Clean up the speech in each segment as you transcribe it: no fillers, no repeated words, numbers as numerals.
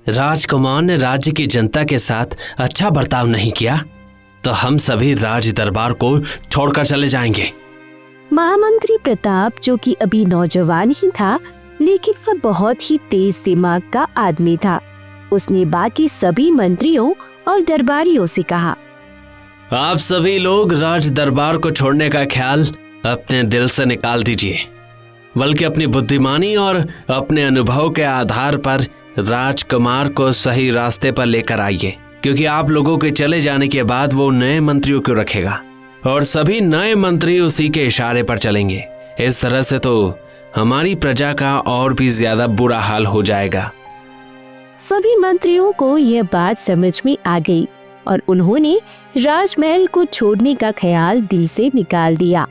राजकुमार ने राज्य की जनता के साथ अच्छा बर्ताव नहीं किया तो हम सभी राज दरबार को छोड़कर चले जाएंगे। महामंत्री प्रताप, जो कि अभी नौजवान ही था, लेकिन वह बहुत ही तेज दिमाग का आदमी था, उसने बाकी सभी मंत्रियों और दरबारियों से कहा, आप सभी लोग राज दरबार को छोड़ने का ख्याल अपने दिल से निकाल दीजिए, बल्कि अपनी बुद्धिमानी और अपने अनुभव के आधार पर राजकुमार को सही रास्ते पर लेकर आइए, क्योंकि आप लोगों के चले जाने के बाद वो नए मंत्रियों को रखेगा और सभी नए मंत्री उसी के इशारे पर चलेंगे। इस तरह से तो हमारी प्रजा का और भी ज्यादा बुरा हाल हो जाएगा। सभी मंत्रियों को यह बात समझ में आ गई और उन्होंने राजमहल को छोड़ने का ख्याल दिल से निकाल दिया।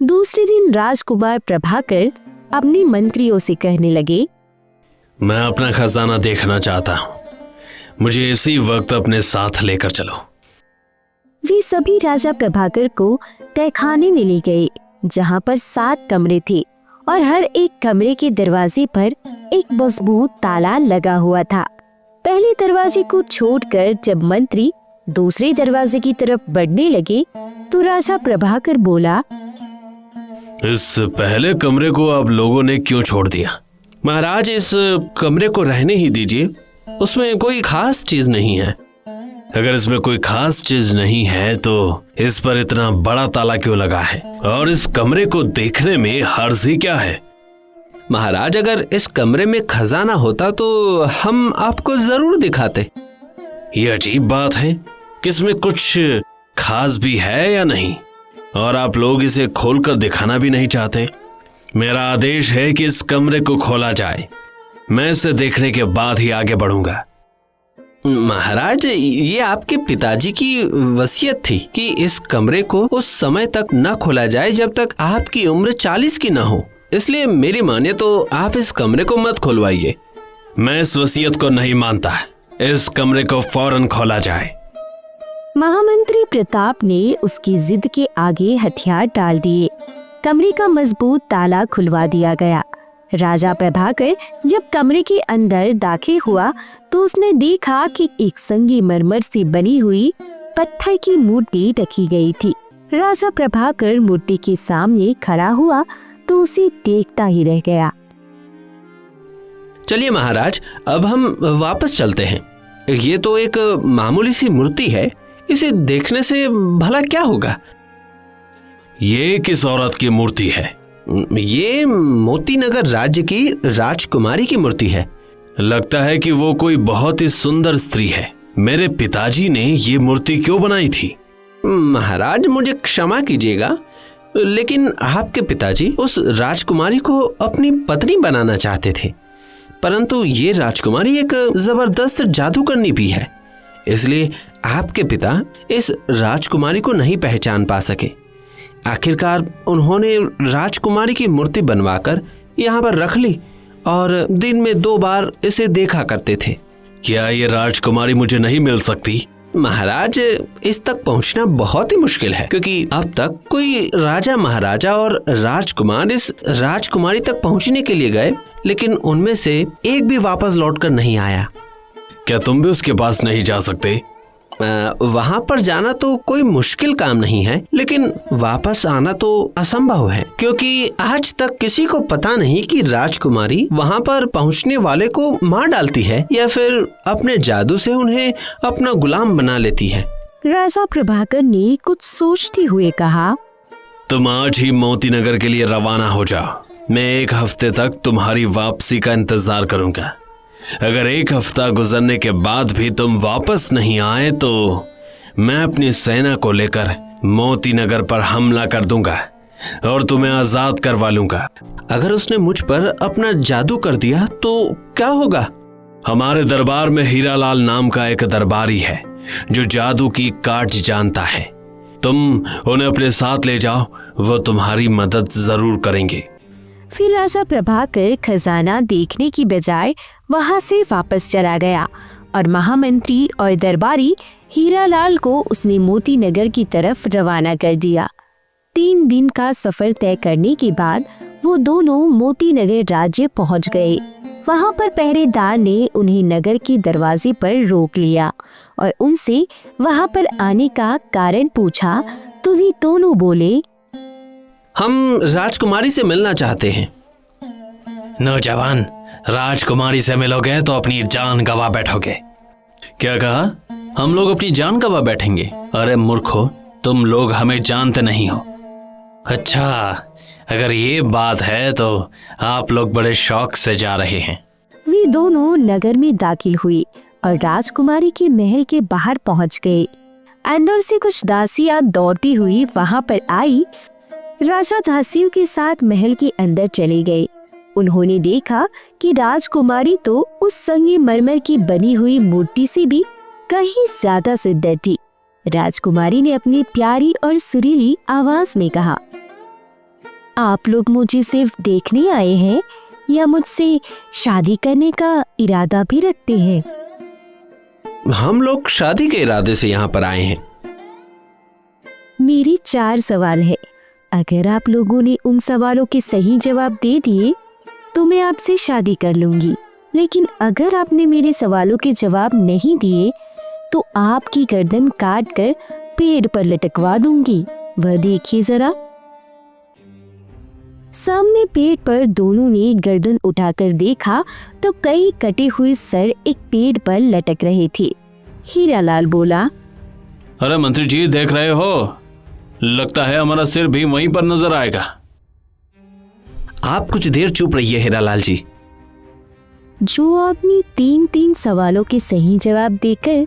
दूसरे दिन राजकुमार प्रभाकर अपने मंत्रियों से कहने लगे, मैं अपना खजाना देखना चाहता हूँ, मुझे इसी वक्त अपने साथ लेकर चलो। वे सभी राजा प्रभाकर को तहखाने में ले गए, जहाँ पर 7 कमरे थे और हर एक कमरे के दरवाजे पर एक मजबूत ताला लगा हुआ था। पहले दरवाजे को छोड़कर जब मंत्री दूसरे दरवाजे की तरफ बढ़ने लगे तो राजा प्रभाकर बोला, इस पहले कमरे को आप लोगों ने क्यों छोड़ दिया? महाराज, इस कमरे को रहने ही दीजिए, उसमें कोई खास चीज नहीं है। अगर इसमें कोई खास चीज नहीं है तो इस पर इतना बड़ा ताला क्यों लगा है? और इस कमरे को देखने में हर्ज ही क्या है? महाराज, अगर इस कमरे में खजाना होता तो हम आपको जरूर दिखाते। ये अजीब बात है कि इसमें कुछ खास भी है या नहीं, और आप लोग इसे खोलकर दिखाना भी नहीं चाहते। मेरा आदेश है कि इस कमरे को खोला जाए, मैं इसे देखने के बाद ही आगे बढ़ूंगा। महाराज, ये आपके पिताजी की वसीयत थी कि इस कमरे को उस समय तक न खोला जाए जब तक आपकी उम्र 40 की न हो, इसलिए मेरी माने तो आप इस कमरे को मत खुलवाइए। मैं इस वसीयत को नहीं मानता, इस कमरे को फौरन खोला जाए। महामंत्री प्रताप ने उसकी जिद के आगे हथियार डाल दिए। कमरे का मजबूत ताला खुलवा दिया गया। राजा प्रभाकर जब कमरे के अंदर दाखिल हुआ तो उसने देखा कि एक संगमरमर से बनी हुई पत्थर की मूर्ति रखी गई थी। राजा प्रभाकर मूर्ति के सामने खड़ा हुआ तो उसे देखता ही रह गया। चलिए महाराज, अब हम वापस चलते हैं। ये तो एक मामूली सी मूर्ति है, इसे देखने से भला क्या होगा? ये किस औरत की मूर्ति है? ये मोतीनगर राज्य की राजकुमारी की मूर्ति है। लगता है कि वो कोई बहुत ही सुंदर स्त्री है। मेरे पिताजी ने ये मूर्ति क्यों बनाई थी? महाराज, मुझे क्षमा कीजिएगा, लेकिन आपके पिताजी उस राजकुमारी को अपनी पत्नी बनाना चाहते थे, परंतु ये राजकुमारी एक जबरदस्त जादूगरनी भी है, इसलिए आपके पिता इस राजकुमारी को नहीं पहचान पा सके। आखिरकार उन्होंने राजकुमारी की मूर्ति बनवाकर यहाँ पर रख ली और दिन में 2 बार इसे देखा करते थे। क्या ये राजकुमारी मुझे नहीं मिल सकती? महाराज, इस तक पहुँचना बहुत ही मुश्किल है, क्योंकि अब तक कोई राजा, महाराजा और राजकुमार इस राजकुमारी तक पहुँचने के लिए गए, लेकिन उनमें से एक भी वापस लौटकर नहीं आया। क्या तुम भी उसके पास नहीं जा सकते? वहाँ पर जाना तो कोई मुश्किल काम नहीं है, लेकिन वापस आना तो असंभव है, क्योंकि आज तक किसी को पता नहीं कि राजकुमारी वहाँ पर पहुँचने वाले को मार डालती है या फिर अपने जादू से उन्हें अपना गुलाम बना लेती है। राजा प्रभाकर ने कुछ सोचते हुए कहा, तुम आज ही मोतीनगर के लिए रवाना हो जाओ। मैं 1 हफ्ते तक तुम्हारी वापसी का इंतजार करूंगा। अगर 1 हफ्ता गुजरने के बाद भी तुम वापस नहीं आए तो मैं अपनी सेना को लेकर मोतीनगर पर हमला कर दूंगा और तुम्हें आजाद करवा लूंगा। अगर उसने मुझ पर अपना जादू कर दिया तो क्या होगा? हमारे दरबार में हीरालाल नाम का एक दरबारी है जो जादू की काट जानता है। तुम उन्हें अपने साथ ले जाओ, वो तुम्हारी मदद जरूर करेंगे। फिर राजा प्रभाकर खजाना देखने की बजाय वहां से वापस चला गया और महामंत्री और दरबारी हीरालाल को उसने मोतीनगर की तरफ रवाना कर दिया। 3 दिन का सफर तय करने के बाद वो दोनों मोती नगर राज्य पहुंच गए। वहां पर पहरेदार ने उन्हें नगर के दरवाजे पर रोक लिया और उनसे वहां पर आने का कारण पूछा तो ये दोनों बोले, हम राजकुमारी से मिलना चाहते हैं। नौजवान, राजकुमारी से मिलोगे तो अपनी जान गवा बैठोगे। क्या कहा? हम लोग अपनी जान गवा बैठेंगे? अरे मूर्खो, तुम लोग हमें जानते नहीं हो। अच्छा, अगर ये बात है तो आप लोग बड़े शौक से जा रहे हैं। वे दोनों नगर में दाखिल हुए और राजकुमारी के महल के बाहर पहुंच गए। अंदर से कुछ दासियां दौड़ती हुई वहां पर आई। राजा दासियों के साथ महल के अंदर चले गए। उन्होंने देखा कि राजकुमारी तो उस संगमरमर की बनी हुई मूर्ति से भी कहीं ज्यादा सुंदर थी। राजकुमारी ने अपनी प्यारी और सुरीली आवाज में कहा, आप लोग मुझे सिर्फ देखने आए हैं या मुझसे शादी करने का इरादा भी रखते हैं? हम लोग शादी के इरादे से यहाँ पर आए हैं। मेरी 4 सवाल है। अगर आप लोगों ने उन सवालों के सही जवाब दे दिए तो मैं आपसे शादी कर लूंगी, लेकिन अगर आपने मेरे सवालों के जवाब नहीं दिए तो आपकी गर्दन काट कर पेड़ पर लटकवा दूंगी। वह देखिए जरा। सामने पेड़ पर दोनों ने गर्दन उठाकर देखा तो कई कटे हुए सर एक पेड़ पर लटक रहे थे। हीरालाल बोला, अरे मंत्री जी, देख रहे हो, लगता है हमारा सिर भी वहीं पर नजर आएगा। आप कुछ देर चुप रहिए हीरालाल जी। जो आदमी 3 सवालों के सही जवाब देकर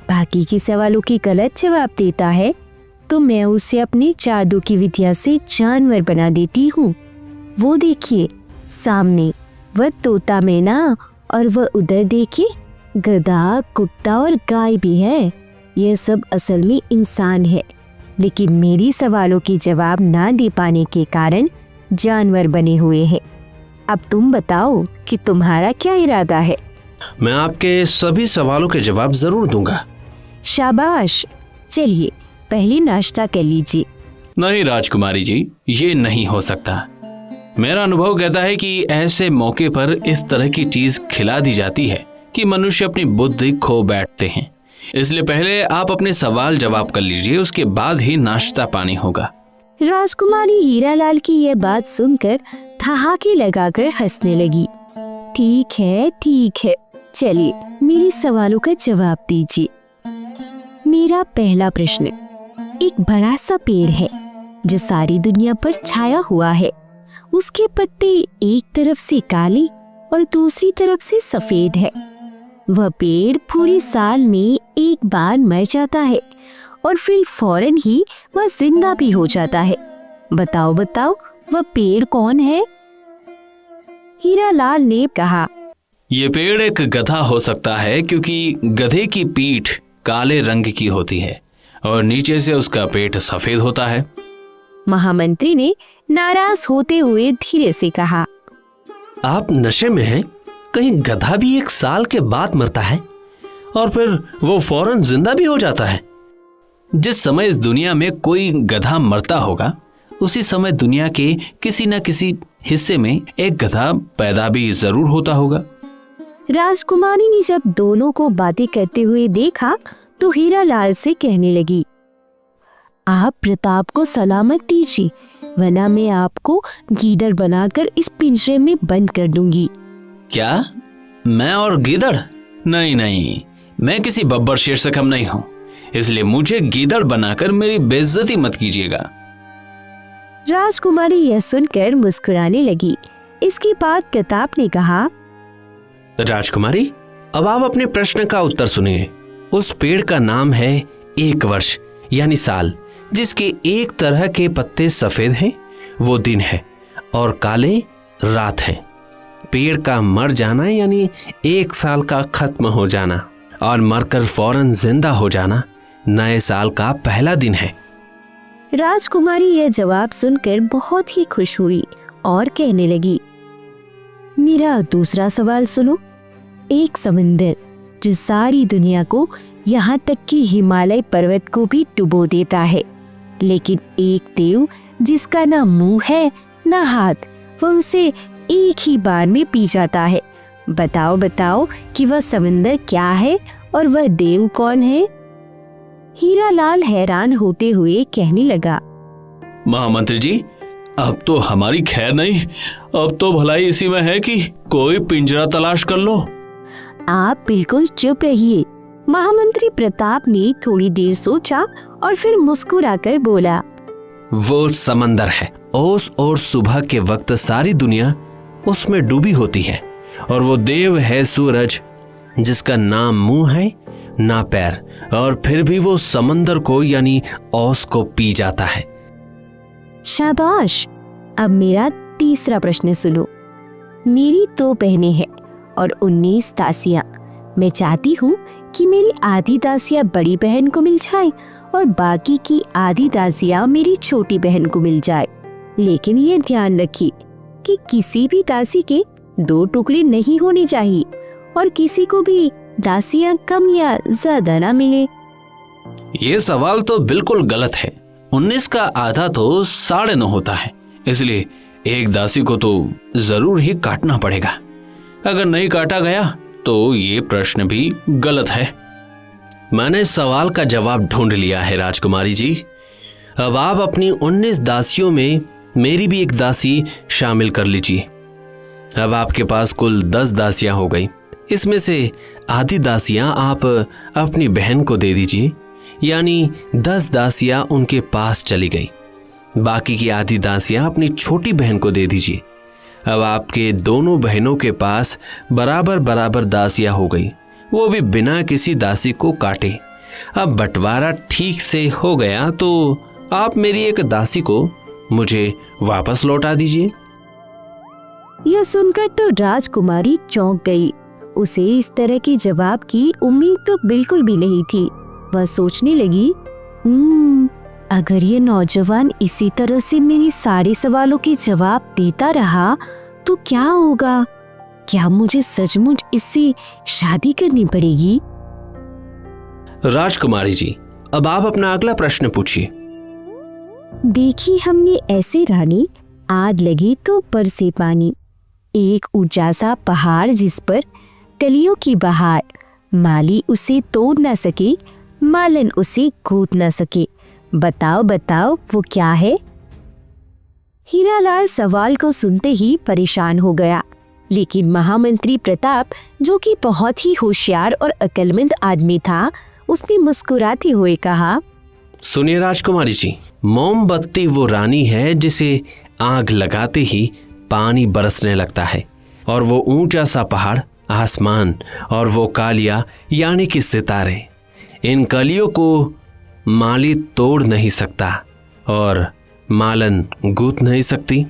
बाकी के सवालों के गलत जवाब देता है तो मैं उसे अपने जादू की विद्या से जानवर बना देती हूँ। वो देखिए सामने, वह तोता मैना, और वह उधर देखिए गधा, कुत्ता और गाय भी है। यह सब असल में इंसान है, लेकिन मेरी सवालों के जवाब ना दे पाने के कारण जानवर बने हुए हैं। अब तुम बताओ कि तुम्हारा क्या इरादा है? मैं आपके सभी सवालों के जवाब जरूर दूंगा। शाबाश, चलिए पहले नाश्ता कर लीजिए। नहीं राजकुमारी जी, ये नहीं हो सकता। मेरा अनुभव कहता है कि ऐसे मौके पर इस तरह की चीज खिला दी जाती है कि मनुष्य अपनी बुद्धि खो बैठते हैं। इसलिए पहले आप अपने सवाल जवाब कर लीजिए, उसके बाद ही नाश्ता पानी होगा। राजकुमारी हीरालाल की यह बात सुनकर ठहाके लगाकर हंसने लगी। ठीक है, चलिए मेरे सवालों का जवाब दीजिए। मेरा पहला प्रश्न, एक बड़ा सा पेड़ है जो सारी दुनिया पर छाया हुआ है। उसके पत्ते एक तरफ से काले और दूसरी तरफ से सफेद है। वह पेड़ पूरे साल में एक बार मर जाता है और फिर फौरन ही वह जिंदा भी हो जाता है। बताओ वह पेड़ कौन है? हीरालाल ने कहा, ये पेड़ एक गधा हो सकता है, क्योंकि गधे की पीठ काले रंग की होती है और नीचे से उसका पेट सफेद होता है। महामंत्री ने नाराज होते हुए धीरे से कहा, आप नशे में हैं? कहीं गधा भी 1 साल के बाद मरता है और फिर वो फौरन जिंदा भी हो जाता है? जिस समय इस दुनिया में कोई गधा मरता होगा, उसी समय दुनिया के किसी न किसी हिस्से में एक गधा पैदा भी जरूर होता होगा। राजकुमारी ने जब दोनों को बातें करते हुए देखा तो हीरालाल से कहने लगी, आप प्रताप को सलामत दीजिए, वरना मैं आपको गीदड़ बनाकर इस पिंजरे में बंद कर दूंगी। क्या? मैं और गीदड़? नहीं, मैं किसी बब्बर शेर से कम नहीं हूं, इसलिए मुझे गीदड़ बनाकर मेरी बेइज्जती मत कीजिएगा। राजकुमारी यह सुनकर मुस्कुराने लगी। इसके बाद प्रताप ने कहा, राजकुमारी, अब आप अपने प्रश्न का उत्तर सुनिए। उस पेड़ का नाम है 1 वर्ष यानी साल, जिसके एक तरह के पत्ते सफेद हैं, वो दिन है, और काले रात है। पेड़ का मर जाना यानी 1 साल का खत्म हो जाना, और मरकर फौरन जिंदा हो जाना नए साल का पहला दिन है। राजकुमारी यह जवाब सुनकर बहुत ही खुश हुई और कहने लगी, मेरा दूसरा सवाल सुनो। एक समंदर जो सारी दुनिया को यहाँ तक कि हिमालय पर्वत को भी डुबो देता है, लेकिन एक देव जिसका ना मुंह है ना हाथ, वह उसे एक ही बार में पी जाता है। बताओ बताओ कि वह समंदर क्या है और वह देव कौन है? हीरालाल हैरान होते हुए कहने लगा, महामंत्री जी, अब तो हमारी खैर नहीं, अब तो भलाई इसी में है कि कोई पिंजरा तलाश कर लो। आप बिल्कुल चुप रहिए। महामंत्री प्रताप ने थोड़ी देर सोचा और फिर मुस्कुराकर बोला, वो समंदर है। ओस और सुबह के वक्त सारी दुनिया उसमें डूबी होती है। और वो देव है सूरज, जिसका ना मुंह है ना पैर, और फिर भी वो समंदर को यानी ओस को पी जाता है। शाबाश। अब मेरा तीसरा प्रश्न सुनो। मेरी 2 बहनें हैं और 19 दासियां। मैं चाहती हूँ कि मेरी आधी दासियां बड़ी बहन को मिल जाए और बाकी की आधी दासियां मेरी छोटी बहन को मिल जाए। लेकिन ये ध्यान रखिए कि किसी भी दासी के 2 टुकड़े नहीं होने चाहिए और किसी को भी दासियां कम या ज्यादा ना मिले। ये सवाल तो बिल्कुल गलत है। 19 का आधा तो 9.5 होता है, इसलिए एक दासी को तो जरूर ही काटना पड़ेगा। अगर नहीं काटा गया तो ये प्रश्न भी गलत है। मैंने सवाल का जवाब ढूंढ लिया है राजकुमारी जी। अब आप अपनी 19 दासियों में मेरी भी एक दासी शामिल कर लीजिए। अब आपके पास कुल 10 दासियां हो गई। इसमें से आधी दासियां आप अपनी बहन को दे दीजिए, यानी 10 दासियां उनके पास चली गई। बाकी की आधी दासियां अपनी छोटी बहन को दे दीजिए। अब आपके दोनों बहनों के पास बराबर बराबर दासियां हो गई, वो भी बिना किसी दासी को काटे। अब बंटवारा ठीक से हो गया तो आप मेरी एक दासी को मुझे वापस लौटा दीजिए। यह सुनकर तो राजकुमारी चौंक गई। उसे इस तरह के जवाब की उम्मीद तो बिल्कुल भी नहीं थी। वह सोचने लगी, अगर ये नौजवान इसी तरह से मेरे सारे सवालों के जवाब देता रहा तो क्या होगा? क्या मुझे सचमुच इससे शादी करनी पड़ेगी? राजकुमारी जी, अब आप अपना अगला प्रश्न पूछिए। देखी हमने ऐसे रानी, आग लगी तो बरसे पानी। एक ऊंचा सा पहाड़ जिस पर कलियों की बहार, माली उसे तोड़ न सके, मालन उसे कूद न सके। बताओ बताओ वो क्या है? हीरालाल सवाल को सुनते ही परेशान हो गया, लेकिन महामंत्री प्रताप, जो कि बहुत ही होशियार और अक्लमंद आदमी था, उसने मुस्कुराते हुए कहा, सुनिए राजकुमारी जी, मोमबत्ती वो रानी है जिसे आग लगाते ही पानी बरसने लगता है, और वो ऊंचा सा पहाड़, आसमान, और वो कालिया यानी कि सितारे, इन कलियों को माली तोड़ नहीं सकता और मालन गूंथ नहीं सकती।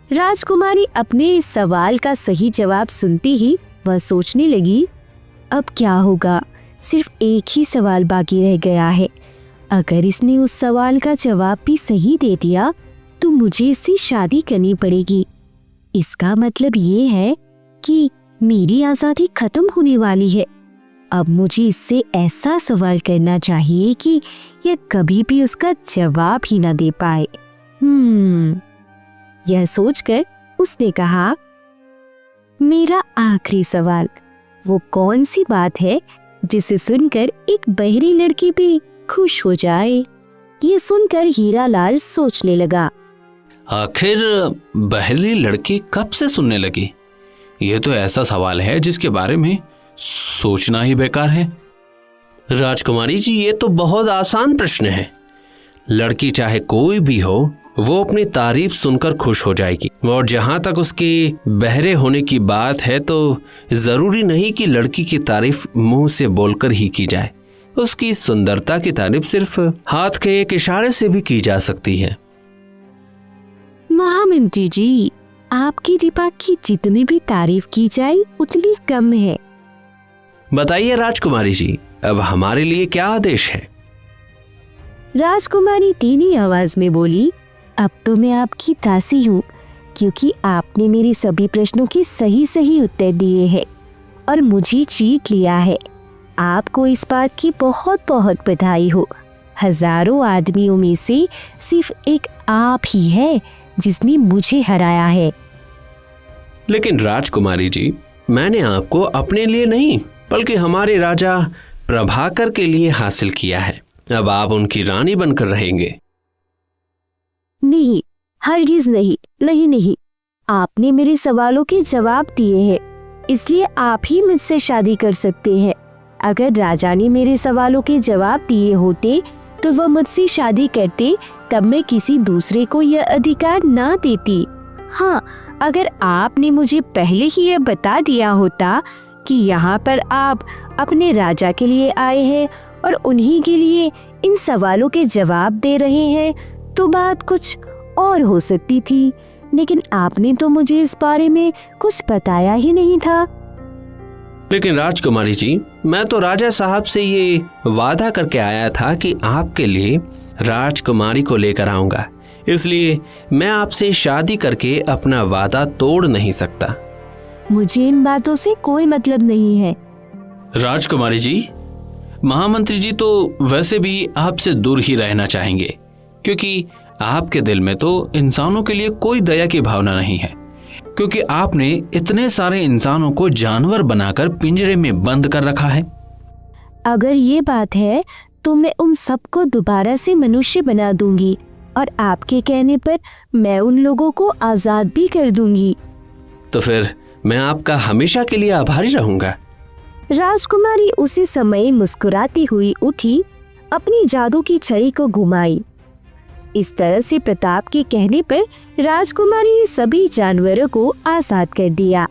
राजकुमारी अपने इस सवाल का सही जवाब सुनते ही वह सोचने लगी, अब क्या होगा? सिर्फ एक ही सवाल बाकी रह गया है। अगर इसने उस सवाल का जवाब भी सही दे दिया तो मुझे इससे शादी करनी पड़ेगी। इसका मतलब ये है कि मेरी आज़ादी खत्म होने वाली है। अब मुझे इससे ऐसा सवाल करना चाहिए कि यह कभी भी उसका जवाब ही ना दे पाए। यह सोचकर उसने कहा, मेरा आखिरी सवाल, वो कौन सी बात है जिसे सुनकर एक बहरी लड़की भी खुश हो जाए? ये सुनकर हीरालाल सोचने लगा, आखिर बहरी लड़की कब से सुनने लगी? यह तो ऐसा सवाल है जिसके बारे में सोचना ही बेकार है। राजकुमारी जी, ये तो बहुत आसान प्रश्न है। लड़की चाहे कोई भी हो, वो अपनी तारीफ सुनकर खुश हो जाएगी। और जहां तक उसके बहरे होने की बात है तो जरूरी नहीं कि लड़की की तारीफ मुंह से बोलकर ही की जाए। उसकी सुंदरता की तारीफ सिर्फ हाथ के एक इशारे से भी की जा सकती है। महामंत्री जी, आपकी दीपा की जितनी भी तारीफ की जाए उतनी कम है। बताइए राजकुमारी जी, अब हमारे लिए क्या आदेश है? राजकुमारी धीमी आवाज में बोली, अब तो मैं आपकी दासी हूँ, क्योंकि आपने मेरे सभी प्रश्नों के सही सही उत्तर दिए हैं और मुझे जीत लिया है। आपको इस बात की बहुत बहुत बधाई हो। हजारों आदमियों में से सिर्फ एक आप ही है जिसने मुझे हराया है। लेकिन राजकुमारी जी, मैंने आपको अपने लिए नहीं बल्कि हमारे राजा प्रभाकर के लिए हासिल किया है। अब आप उनकी रानी बनकर रहेंगे। नहीं, हरगिज नहीं, नहीं नहीं। आपने मेरे सवालों के जवाब दिए हैं, इसलिए आप ही मुझसे शादी कर सकते हैं। अगर राजा ने मेरे सवालों के जवाब दिए होते तो वह मुझसे शादी करते, तब मैं किसी दूसरे को यह अधिकार ना देती। हाँ, अगर आपने मुझे पहले ही यह बता दिया होता कि यहाँ पर आप अपने राजा के लिए आए हैं और उन्हीं के लिए इन सवालों के जवाब दे रहे हैं, तो बात कुछ और हो सकती थी। लेकिन आपने तो मुझे इस बारे में कुछ बताया ही नहीं था। लेकिन राजकुमारी जी, मैं तो राजा साहब से ये वादा करके आया था कि आपके लिए राजकुमारी को लेकर आऊंगा, इसलिए मैं आपसे शादी करके अपना वादा तोड़ नहीं सकता। मुझे इन बातों से कोई मतलब नहीं है। राजकुमारी जी, महामंत्री जी तो वैसे भी आपसे दूर ही रहना चाहेंगे, क्योंकि आपके दिल में तो इंसानों के लिए कोई दया की भावना नहीं है, क्योंकि आपने इतने सारे इंसानों को जानवर बनाकर पिंजरे में बंद कर रखा है। अगर ये बात है तो मैं उन सबको दोबारा से मनुष्य बना दूंगी और आपके कहने पर मैं उन लोगों को आजाद भी कर दूंगी। तो फिर मैं आपका हमेशा के लिए आभारी रहूंगा। राजकुमारी उसी समय मुस्कुराती हुई उठी, अपनी जादू की छड़ी को घुमाई। इस तरह से प्रताप के कहने पर राजकुमारी ने सभी जानवरों को आजाद कर दिया।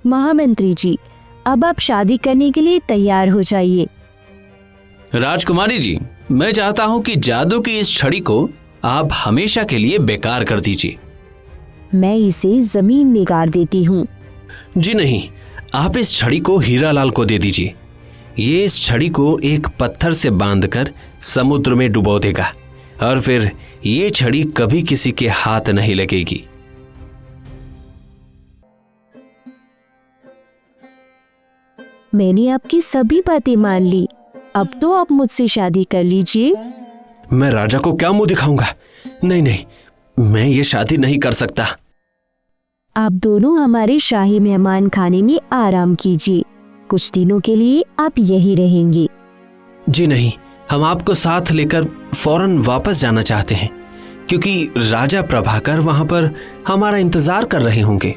महामंत्री जी, अब आप शादी करने के लिए तैयार हो जाइए। राजकुमारी जी, मैं चाहता हूँ कि जादू की इस छड़ी को आप हमेशा के लिए बेकार कर दीजिए। मैं इसे जमीन में गाड़ देती हूँ। जी नहीं, आप इस छड़ी को हीरालाल को दे दीजिए। ये इस छड़ी को एक पत्थर से बांधकर समुद्र में डुबो देगा और फिर ये छड़ी कभी किसी के हाथ नहीं लगेगी। मैंने आपकी सभी बातें मान ली, अब तो आप मुझसे शादी कर लीजिए। मैं राजा को क्या मुंह दिखाऊंगा? नहीं नहीं, मैं ये शादी नहीं कर सकता। आप दोनों हमारे शाही मेहमान खाने में आराम कीजिए। कुछ दिनों के लिए आप यही रहेंगे। जी नहीं, हम आपको साथ लेकर फौरन वापस जाना चाहते हैं, क्योंकि राजा प्रभाकर वहां पर हमारा इंतजार कर रहे होंगे।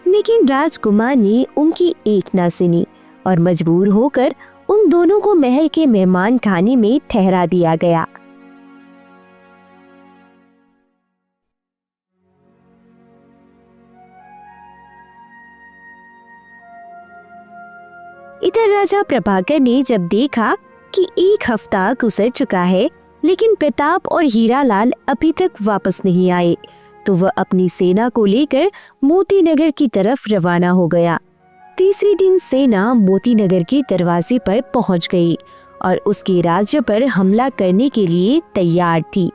लेकिन राजकुमार ने उनकी एक ना सुनी और मजबूर होकर उन दोनों को महल के मेहमान खाने में ठहरा दिया गया। इधर राजा प्रभाकर ने जब देखा कि एक हफ्ता गुजर चुका है लेकिन प्रताप और हीरालाल अभी तक वापस नहीं आए, तो वह अपनी सेना को लेकर मोती नगर की तरफ रवाना हो गया। तीसरे दिन सेना मोती नगर के दरवाजे पर पहुंच गई और उसके राज्य पर हमला करने के लिए तैयार थी।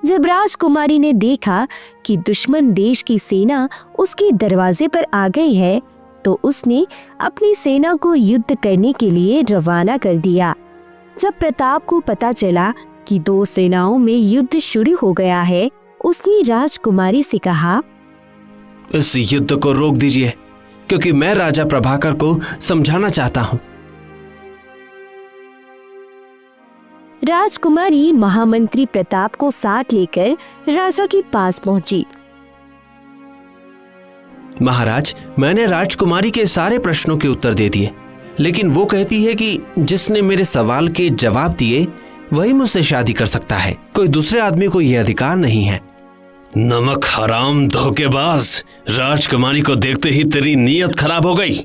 जब राजकुमारी ने देखा कि दुश्मन देश की सेना उसके दरवाजे पर आ गई है, तो उसने अपनी सेना को युद्ध करने के लिए रवाना कर दिया। जब प्रताप को पता चला कि दो सेनाओं में युद्ध शुरू हो गया है, उसने राजकुमारी से कहा, इस युद्ध को रोक दीजिए, क्योंकि मैं राजा प्रभाकर को समझाना चाहता हूँ। राजकुमारी महामंत्री प्रताप को साथ लेकर राजा के पास पहुंची। महाराज, मैंने राजकुमारी के सारे प्रश्नों के उत्तर दे दिए, लेकिन वो कहती है कि जिसने मेरे सवाल के जवाब दिए वही मुझसे शादी कर सकता है, कोई दूसरे आदमी को यह अधिकार नहीं है। नमक हराम धोखेबाज, राजकुमारी को देखते ही तेरी नीयत खराब हो गई।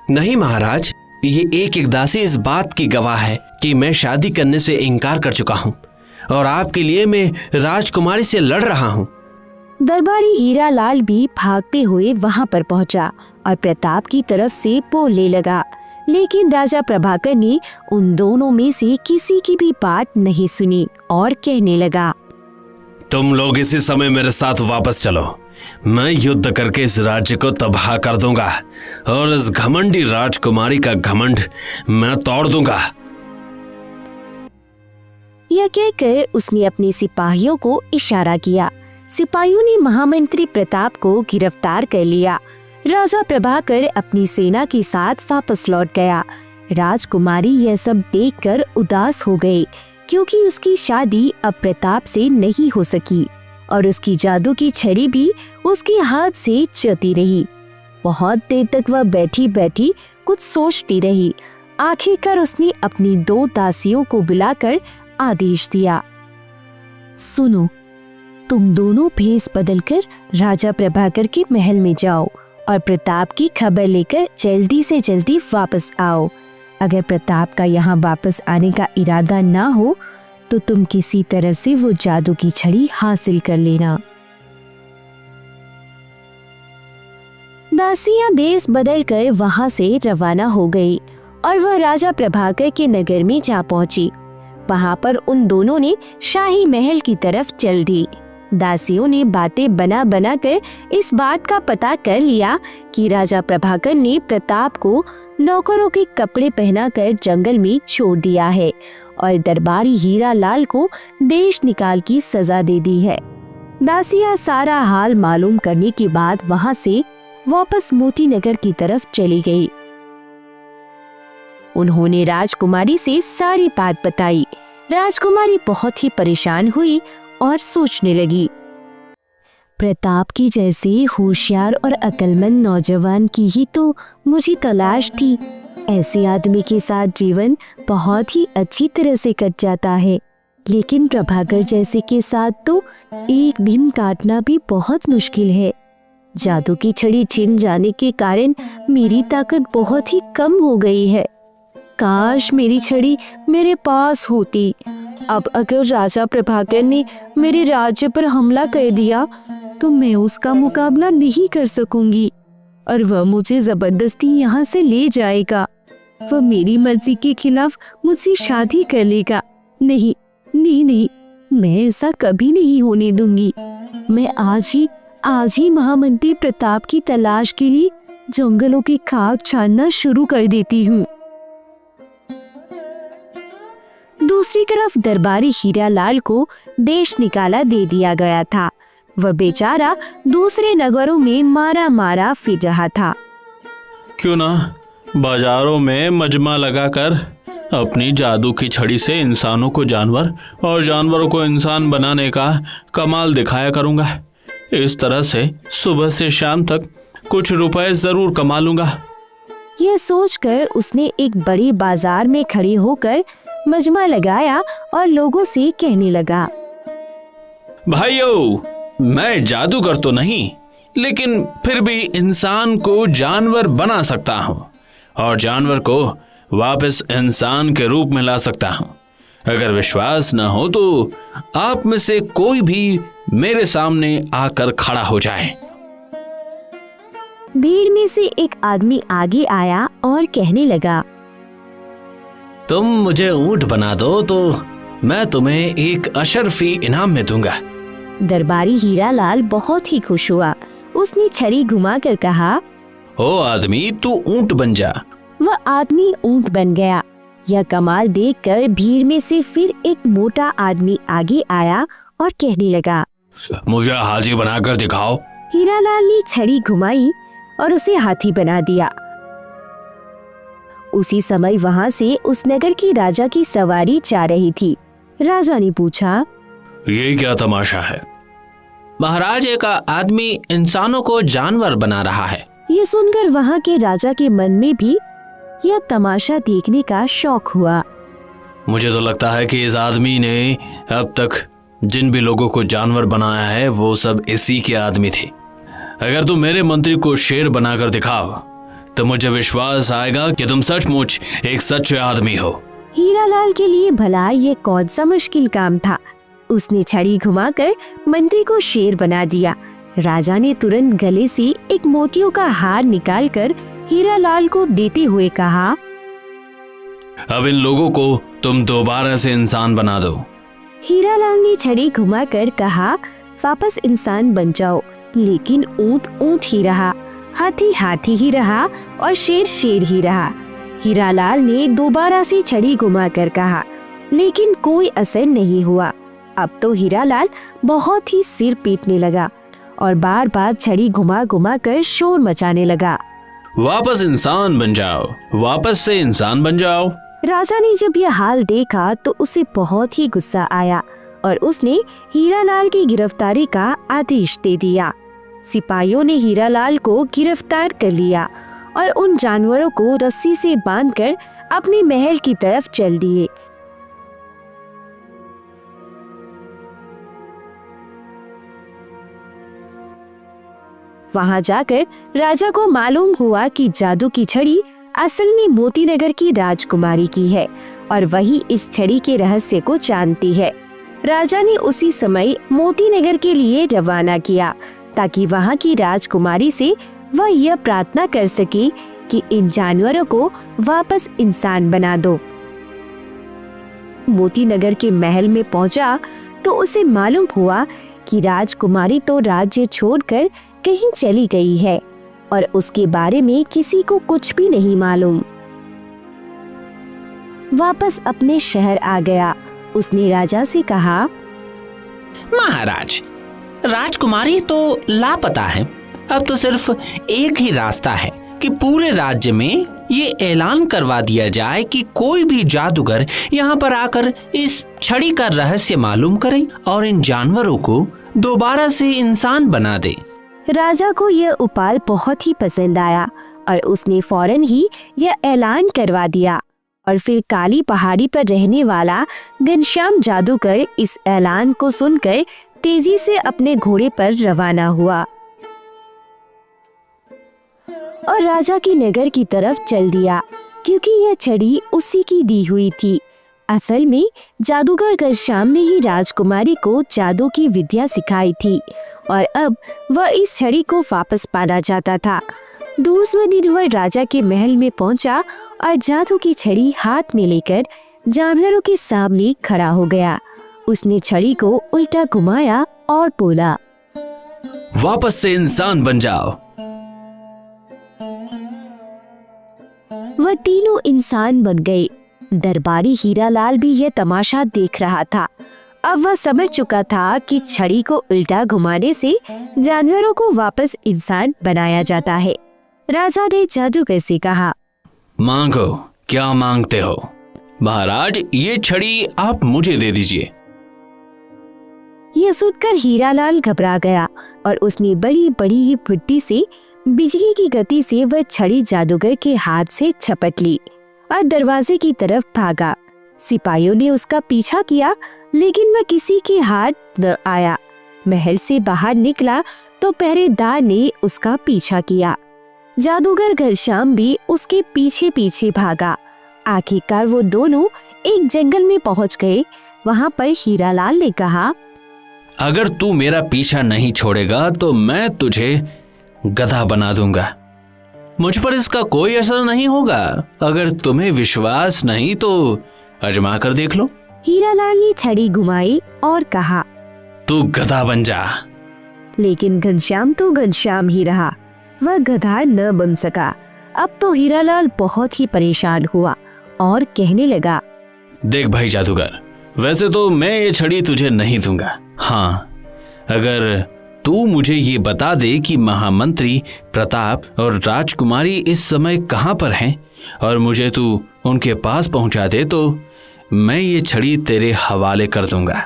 नहीं महाराज, ये एक दासी इस बात की गवाह है कि मैं शादी करने से इनकार कर चुका हूँ और आपके लिए मैं राजकुमारी से लड़ रहा हूँ। दरबारी हीरालाल भी भागते हुए वहां पर पहुंचा और प्रताप की तरफ से बोलने लगा, लेकिन राजा प्रभाकर ने उन दोनों में से किसी की भी बात नहीं सुनी और कहने लगा, तुम लोग इसी समय मेरे साथ वापस चलो। मैं युद्ध करके इस राज्य को तबाह कर दूंगा और इस घमंडी राजकुमारी का घमंड मैं तोड़ दूंगा। यह कहकर उसने अपने सिपाहियों को इशारा किया। सिपाहियों ने महामंत्री प्रताप को गिरफ्तार कर लिया। राजा प्रभाकर अपनी सेना के साथ वापस लौट गया। राजकुमारी यह सब देखकर उदास हो गई, क्योंकि उसकी शादी अब प्रताप से नहीं हो सकी और उसकी जादू की छड़ी भी उसके हाथ से चलती रही। बहुत देर तक वह बैठी बैठी कुछ सोचती रही। आखिरकार उसने अपनी 2 दासियों को बुलाकर आदेश दिया, सुनो, तुम दोनों भेष बदलकर राजा प्रभाकर के महल में जाओ और प्रताप की खबर लेकर जल्दी से जल्दी वापस आओ। अगर प्रताप का यहाँ वापस आने का इरादा ना हो तो तुम किसी तरह से वो जादू की छड़ी हासिल कर लेना। दासियां भेष बदल कर वहां से रवाना हो गई और वह राजा प्रभाकर के नगर में जा पहुंची। वहां पर उन दोनों ने शाही महल की तरफ चल दी। दासियों ने बातें बना बना कर इस बात का पता कर लिया कि राजा प्रभाकर ने प्रताप को नौकरों के कपड़े पहनाकर जंगल में छोड़ दिया है और दरबारी हीरा लाल को देश निकाल की सजा दे दी है। दासियां सारा हाल मालूम करने के बाद वहां से वापस मोती नगर की तरफ चली गई। उन्होंने राजकुमारी से सारी बात बताई। राजकुमारी बहुत ही परेशान हुई और सोचने लगी, प्रताप की जैसे होशियार और अक्लमंद नौजवान की ही तो मुझे तलाश थी। ऐसे आदमी के साथ जीवन बहुत ही अच्छी तरह से कट जाता है, लेकिन प्रभाकर जैसे के साथ तो एक दिन काटना भी बहुत मुश्किल है। जादू की छड़ी छिन जाने के कारण मेरी ताकत बहुत ही कम हो गई है। काश मेरी छड़ी मेरे पास होती। अब अगर राजा प्रभाकर ने मेरे राज्य पर हमला कर दिया तो मैं उसका मुकाबला नहीं कर सकूंगी और वह मुझे जबरदस्ती यहाँ से ले जाएगा। वह मेरी मर्जी के खिलाफ मुझसे शादी कर लेगा। नहीं नहीं नहीं, मैं ऐसा कभी नहीं होने दूंगी। मैं आज ही महामंत्री प्रताप की तलाश के लिए जंगलों की खाक छानना शुरू कर देती हूँ। दूसरी तरफ दरबारी हीरा लाल को देश निकाला दे दिया गया था। वह बेचारा दूसरे नगरों में मारा मारा फिर रहा था। क्यों ना बाजारों में मजमा लगाकर अपनी जादू की छड़ी से इंसानों को जानवर और जानवरों को इंसान बनाने का कमाल दिखाया करूंगा। इस तरह से सुबह से शाम तक कुछ रुपए जरूर कमा लूंगा। यह सोचकर उसने एक बड़ी बाजार में खड़े होकर मजमा लगाया और लोगों से कहने लगा, भाइयों, मैं जादूगर तो नहीं, लेकिन फिर भी इंसान को जानवर बना सकता हूँ और जानवर को वापस इंसान के रूप में ला सकता हूँ। अगर विश्वास न हो तो आप में से कोई भी मेरे सामने आकर खड़ा हो जाए। भीड़ में से एक आदमी आगे आया और कहने लगा, तुम मुझे ऊंट बना दो तो मैं तुम्हें एक अशरफी इनाम में दूंगा। दरबारी हीरा लाल बहुत ही खुश हुआ। उसने छड़ी घुमाकर कहा, ओ आदमी, तू ऊंट बन जा। वह आदमी ऊंट बन गया। यह कमाल देखकर भीड़ में से फिर एक मोटा आदमी आगे आया और कहने लगा, मुझे हाथी बनाकर दिखाओ। हीरा लाल ने छड़ी घुमाई और उसे हाथी बना दिया। उसी समय वहां से उस नगर की राजा की सवारी जा रही थी। राजा ने पूछा, ये क्या तमाशा है? महाराज, एक आदमी इंसानों को जानवर बना रहा है। ये सुनकर वहां के राजा के मन में भी यह तमाशा देखने का शौक हुआ। मुझे तो लगता है कि इस आदमी ने अब तक जिन भी लोगों को जानवर बनाया है वो सब इसी के आदमी थे। अगर तुम मेरे मंत्री को शेर बनाकर दिखाओ तो मुझे विश्वास आएगा कि तुम सचमुच एक सच्चे आदमी हो। हीरा लाल के लिए भला ये कौन सा मुश्किल काम था। उसने छड़ी घुमाकर मंत्री को शेर बना दिया। राजा ने तुरंत गले से एक मोतियों का हार निकालकर हीरा लाल को देते हुए कहा, अब इन लोगों को तुम दोबारा से इंसान बना दो। हीरा लाल ने छड़ी घुमाकर कहा, वापस इंसान बन जाओ। लेकिन ऊंट ऊंट ही रहा, हाथी हाथी ही रहा और शेर शेर ही रहा। हीरा लाल ने दोबारा से छड़ी घुमाकर कहा, लेकिन कोई असर नहीं हुआ। अब तो हीरालाल बहुत ही सिर पीटने लगा और बार बार छड़ी घुमा घुमा कर शोर मचाने लगा। वापस इंसान बन जाओ, वापस से इंसान बन जाओ। राजा ने जब यह हाल देखा तो उसे बहुत ही गुस्सा आया और उसने हीरालाल की गिरफ्तारी का आदेश दे दिया। सिपाहियों ने हीरालाल को गिरफ्तार कर लिया और उन जानवरों को रस्सी से बांधकर अपने महल की तरफ चल दिए। वहां जाकर राजा को मालूम हुआ कि जादू की छड़ी असल में मोतीनगर की राजकुमारी की है और वही इस छड़ी के रहस्य को जानती है। राजा ने उसी समय मोतीनगर के लिए रवाना किया ताकि वहां की राजकुमारी से वह यह प्रार्थना कर सके कि इन जानवरों को वापस इंसान बना दो। मोतीनगर के महल में पहुंचा तो उसे मालूम हुआ कि राजकुमारी तो राज्य छोड़कर कहीं चली गई है और उसके बारे में किसी को कुछ भी नहीं मालूम। वापस अपने शहर आ गया। उसने राजा से कहा, महाराज, राजकुमारी तो लापता है। अब तो सिर्फ एक ही रास्ता है कि पूरे राज्य में ये ऐलान करवा दिया जाए कि कोई भी जादूगर यहाँ पर आकर इस छड़ी का रहस्य मालूम करे और इन जानवरों को दोबारा से इंसान बना दे। राजा को यह उपाय बहुत ही पसंद आया और उसने फौरन ही यह ऐलान करवा दिया और फिर काली पहाड़ी पर रहने वाला घनश्याम जादूगर इस ऐलान को सुनकर तेजी से अपने घोड़े पर रवाना हुआ और राजा के नगर की तरफ चल दिया, क्योंकि यह छड़ी उसी की दी हुई थी। असल में जादूगर घनश्याम ने ही राजकुमारी को जादू की विद्या सिखाई थी और अब वह इस छड़ी को वापस पाना चाहता था। दूसरे दिन वह राजा के महल में पहुंचा और जादू की छड़ी हाथ में लेकर जानवरों के सामने खड़ा हो गया। उसने छड़ी को उल्टा घुमाया और बोला, वापस से इंसान बन जाओ। वह तीनों इंसान बन गए। दरबारी हीरालाल भी यह तमाशा देख रहा था। अब वह समझ चुका था कि छड़ी को उल्टा घुमाने से जानवरों को वापस इंसान बनाया जाता है। राजा ने जादूगर से कहा, मांगो, क्या मांगते हो? महाराज, ये छड़ी आप मुझे दे दीजिए। यह सुनकर हीरालाल घबरा गया और उसने बड़ी बड़ी ही फुट्टी से बिजली की गति से वह छड़ी जादूगर के हाथ से झपट ली और दरवाजे की तरफ भागा। सिपाहियों ने उसका पीछा किया, लेकिन वह किसी के हाथ न आया। महल से बाहर निकला तो पहरेदार ने उसका पीछा किया। जादूगर घनश्याम भी उसके पीछे पीछे भागा। आखिरकार वो दोनों एक जंगल में पहुंच गए। वहां पर हीरालाल ने कहा, अगर तू मेरा पीछा नहीं छोड़ेगा तो मैं तुझे गधा बना दूंगा। मुझ पर इसका कोई असर नहीं होगा। अगर तुम्हें विश्वास नहीं तो आजमा कर देख लो। हीरालाल ने छड़ी घुमाई और कहा, तू गधा बन जा। लेकिन घनश्याम तो घनश्याम ही रहा। वह गधा न बन सका। अब तो हीरालाल बहुत ही परेशान हुआ और कहने लगा, देख भाई जादूगर, वैसे तो मैं ये छड़ी तुझे नहीं दूंगा। हाँ, अगर तू मुझे ये बता दे कि महामंत्री प्रताप और राजकुमारी इस समय कहाँ पर हैं और मुझे तू उनके पास पहुंचा दे तो मैं ये छड़ी तेरे हवाले कर दूंगा।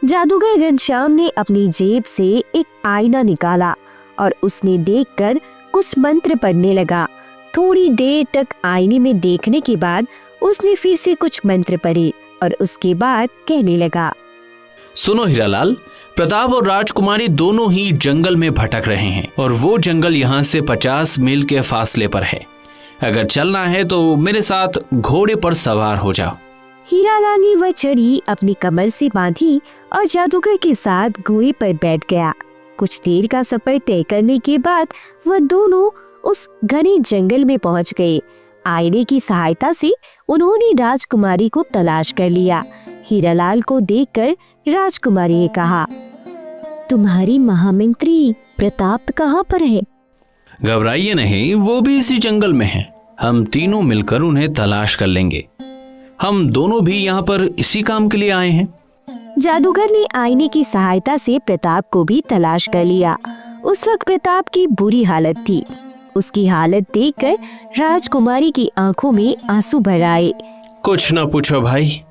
जादूगर घनश्याम ने अपनी जेब से एक आईना निकाला और उसने देखकर कुछ मंत्र पढ़ने लगा। थोड़ी देर तक आईने में देखने के बाद उसने फिर से कुछ मंत्र पढ़े और उसके बाद कहने लगा, सुनो हीरालाल, प्रताप और राजकुमारी दोनों ही जंगल में भटक रहे हैं और वो जंगल यहाँ से 50 मील के फासले पर है। अगर चलना है तो मेरे साथ घोड़े पर सवार हो जाओ। हीरालाल ने वह छड़ी अपनी कमर से बांधी और जादूगर के साथ घोड़े पर बैठ गया। कुछ देर का सफर तय करने के बाद वह दोनों उस घने जंगल में पहुंच गए। आईने की सहायता से उन्होंने राजकुमारी को तलाश कर लिया। हीरालाल को देखकर राजकुमारी ने कहा, तुम्हारी महामंत्री प्रताप कहाँ पर है? घबराइए नहीं, वो भी इसी जंगल में है। हम तीनों मिलकर उन्हें तलाश कर लेंगे। हम दोनों भी यहाँ पर इसी काम के लिए आए हैं। जादूगर ने आईने की सहायता से प्रताप को भी तलाश कर लिया। उस वक्त प्रताप की बुरी हालत थी। उसकी हालत देखकर राजकुमारी की आंखों में आंसू भर आए। कुछ न पूछो भाई,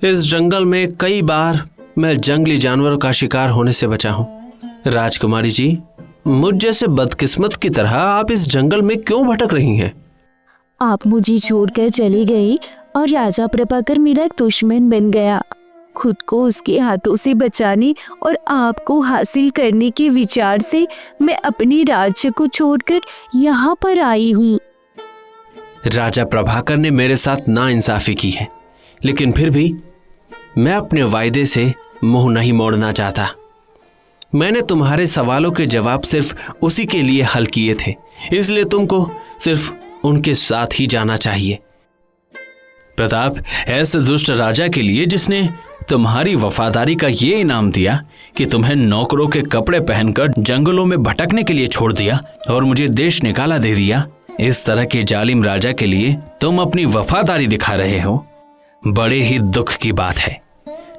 इस जंगल में कई बार मैं जंगली जानवरों का शिकार होने से बचा हूँ। राजकुमारी जी, मुझ जैसे बदकिस्मत की तरह आप इस जंगल में क्यों भटक रही हैं? आप मुझे छोड़कर चले गए और राजा प्रभाकर मेरा दुश्मन बन गया। खुद को उसके हाथों से बचाने और आपको हासिल करने के विचार से मैं अपने राज्य को छोड़कर यहाँ पर आई हूँ। राजा प्रभाकर ने मेरे साथ नाइंसाफी की है, लेकिन फिर भी मैं अपने वायदे से मुंह नहीं मोड़ना चाहता। मैंने तुम्हारे सवालों के जवाब सिर्फ उसी के लिए हल किए थे, इसलिए तुमको सिर्फ उनके साथ ही जाना चाहिए। प्रताप, ऐसे दुष्ट राजा के लिए जिसने तुम्हारी वफादारी का ये इनाम दिया कि तुम्हें नौकरों के कपड़े पहनकर जंगलों में भटकने के लिए छोड़ दिया और मुझे देश निकाला दे दिया, इस तरह के जालिम राजा के लिए तुम अपनी वफादारी दिखा रहे हो। बड़े ही दुख की बात है।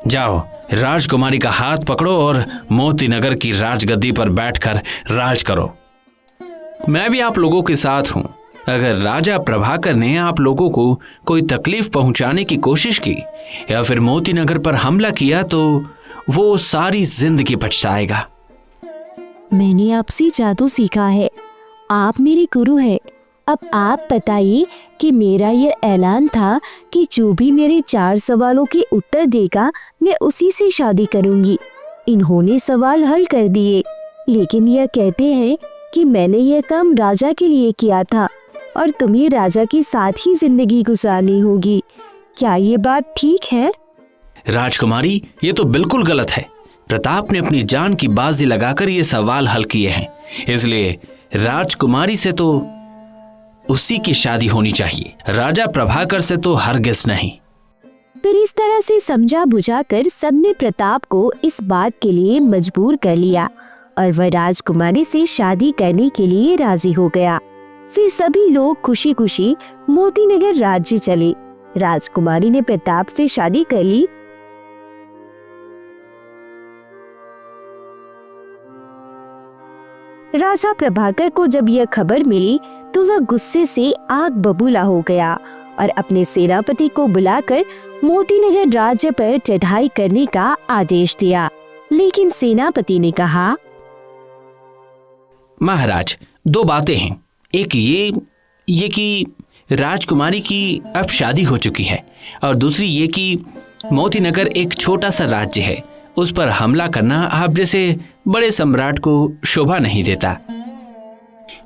जाओ, राजकुमारी का हाथ पकड़ो और मोती नगर की राजगद्दी पर बैठकर राज करो। मैं भी आप लोगों के साथ हूं। अगर राजा प्रभाकर ने आप लोगों को कोई तकलीफ पहुंचाने की कोशिश की या फिर मोती नगर पर हमला किया तो वो सारी जिंदगी पछताएगा। मैंने आपसे जादू सीखा है, आप मेरे गुरु हैं। अब आप बताइए कि मेरा यह ऐलान था कि जो भी मेरे 4 सवालों के उत्तर देगा मैं उसी से शादी करूंगी। इन्होंने सवाल हल कर दिए, लेकिन यह कहते हैं कि मैंने यह काम राजा के लिए किया था और तुम्हें राजा के साथ ही जिंदगी गुजारनी होगी। क्या ये बात ठीक है? राजकुमारी, ये तो बिल्कुल गलत है। प्रताप ने अपनी जान की बाजी लगाकर ये सवाल हल किए हैं, इसलिए राजकुमारी से तो उसी की शादी होनी चाहिए, राजा प्रभाकर से तो हरगिज नहीं। फिर इस तरह से समझा बुझाकर सबने प्रताप को इस बात के लिए मजबूर कर लिया और वह राजकुमारी से शादी करने के लिए राजी हो गया। फिर सभी लोग खुशी खुशी मोती नगर राज्य चले। राजकुमारी ने प्रताप से शादी कर ली। राजा प्रभाकर को जब यह खबर मिली तो वह गुस्से से आग बबूला हो गया और अपने सेनापति को बुलाकर मोती नगर राज्य पर चढ़ाई करने का आदेश दिया। लेकिन सेनापति ने कहा, महाराज, 2 बातें हैं। एक ये कि राजकुमारी की अब शादी हो चुकी है और दूसरी ये कि मोती नगर एक छोटा सा राज्य है, उस पर हमला करना आप जैसे बड़े सम्राट को शोभा नहीं देता।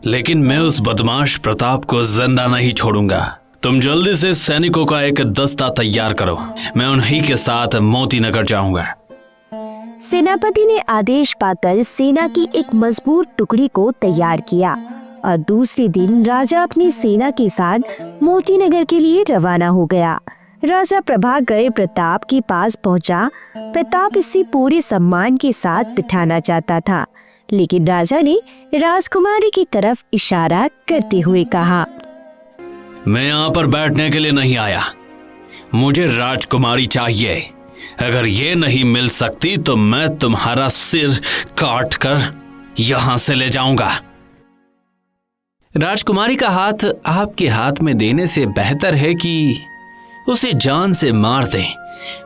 लेकिन मैं उस बदमाश प्रताप को जिंदा नहीं छोड़ूंगा। तुम जल्दी से सैनिकों का एक दस्ता तैयार करो, मैं उन्हीं के साथ मोती नगर जाऊंगा। सेनापति ने आदेश पाकर सेना की एक मजबूत टुकड़ी को तैयार किया और दूसरे दिन राजा अपनी सेना के साथ मोती नगर के लिए रवाना हो गया। राजा प्रभाकर प्रताप के पास पहुंचा। प्रताप इसे पूरे सम्मान के साथ बिठाना चाहता था, लेकिन राजा ने राजकुमारी की तरफ इशारा करते हुए कहा, मैं यहाँ पर बैठने के लिए नहीं आया, मुझे राजकुमारी चाहिए। अगर ये नहीं मिल सकती तो मैं तुम्हारा सिर काट कर यहाँ से ले जाऊंगा। राजकुमारी का हाथ आपके हाथ में देने से बेहतर है कि उसे जान से मार दें,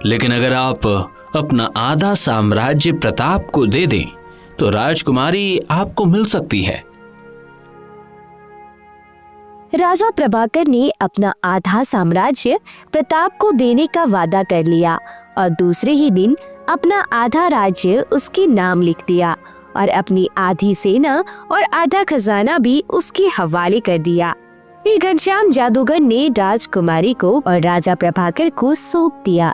लेकिन अगर आप अपना आधा साम्राज्य प्रताप को दे दें तो राजकुमारी आपको मिल सकती है। राजा प्रभाकर ने अपना आधा साम्राज्य प्रताप को देने का वादा कर लिया और दूसरे ही दिन अपना आधा राज्य उसके नाम लिख दिया और अपनी आधी सेना और आधा खजाना भी उसके हवाले कर दिया। फिर घनश्याम जादूगर ने राजकुमारी को और राजा प्रभाकर को सौंप दिया।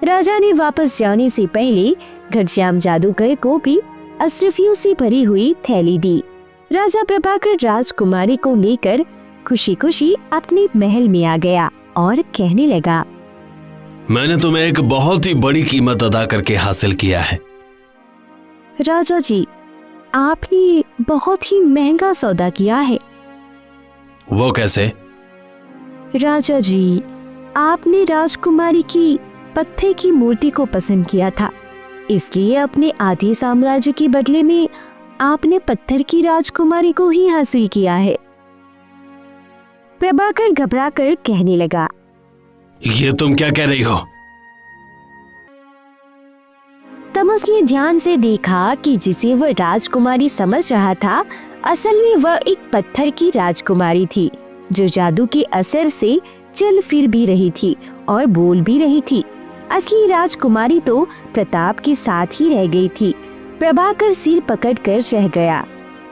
राजा ने वापस जाने से पहले घनश्याम जादूगर को भी अशरफियों से भरी हुई थैली दी। राजा प्रभाकर राजकुमारी को लेकर खुशी खुशी अपने महल में आ गया और कहने लगा, मैंने तुम्हें एक बहुत ही बड़ी कीमत अदा करके हासिल किया है। राजा जी, आपने बहुत ही महंगा सौदा किया है। वो कैसे? राजा जी, आपने राजकुमारी की पत्थर की मूर्ति को पसंद किया था, इसलिए अपने आधे साम्राज्य के बदले में आपने पत्थर की राजकुमारी को ही हासिल किया है। प्रभाकर घबराकर कहने लगा, ये तुम क्या कह रही हो? तब उसने ध्यान से देखा कि जिसे वह राजकुमारी समझ रहा था, असल में वह एक पत्थर की राजकुमारी थी, जो जादू के असर से चल फिर भी रही थी और बोल भी रही थी। असली राजकुमारी तो प्रताप के साथ ही रह गई थी। प्रभाकर सिर पकड़कर रह गया,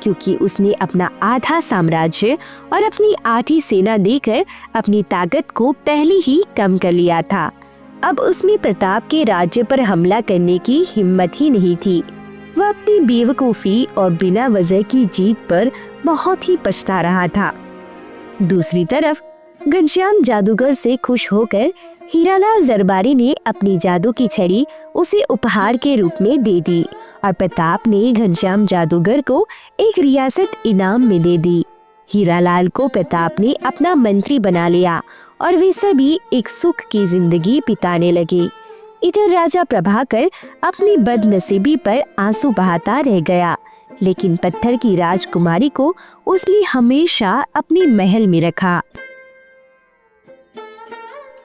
क्योंकि उसने अपना आधा साम्राज्य और अपनी आधी सेना देकर अपनी ताकत को पहले ही कम कर लिया था। अब उसमें प्रताप के राज्य पर हमला करने की हिम्मत ही नहीं थी। वह अपनी बेवकूफी और बिना वजह की जीत पर बहुत ही पछता रहा था। दूसरी तरफ घनश्याम जादूगर से खुश होकर हीरालाल दरबारी ने अपनी जादू की छड़ी उसे उपहार के रूप में दे दी और प्रताप ने घनश्याम जादूगर को एक रियासत इनाम में दे दी। हीरालाल को प्रताप ने अपना मंत्री बना लिया और वे सभी एक सुख की जिंदगी बिताने लगे। इधर राजा प्रभाकर अपनी बदनसीबी पर आंसू बहाता रह गया, लेकिन पत्थर की राजकुमारी को उसने हमेशा अपने महल में रखा।